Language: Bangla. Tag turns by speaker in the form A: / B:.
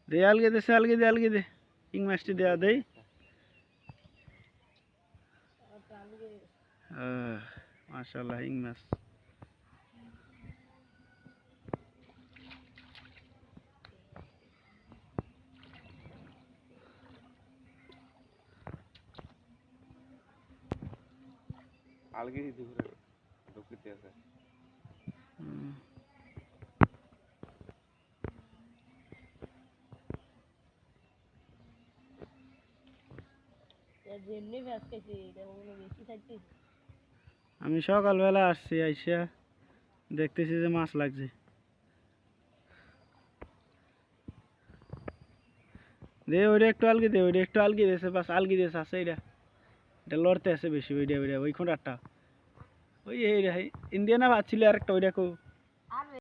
A: দে আলগে দে আলগে দে ইং মাছটি দেয়া দেই মাশাআল্লাহ ইং মাছ
B: আলগে দুপুরে ঢুকতে আছে আমি সকালবেলা আসছি আইসা দেখতেছি যে মাছ লাগছে দে ওইটা একটু আলগি দে ওইটা একটু আলগি দিয়েছে বাস আলগি দিয়েছে আছে এটা এটা লড়তে আছে বেশি ওইটা ওই খোঁড়াটা ওই ইন্ডিয়ানা ভাত ছিল আর একটা ওইটা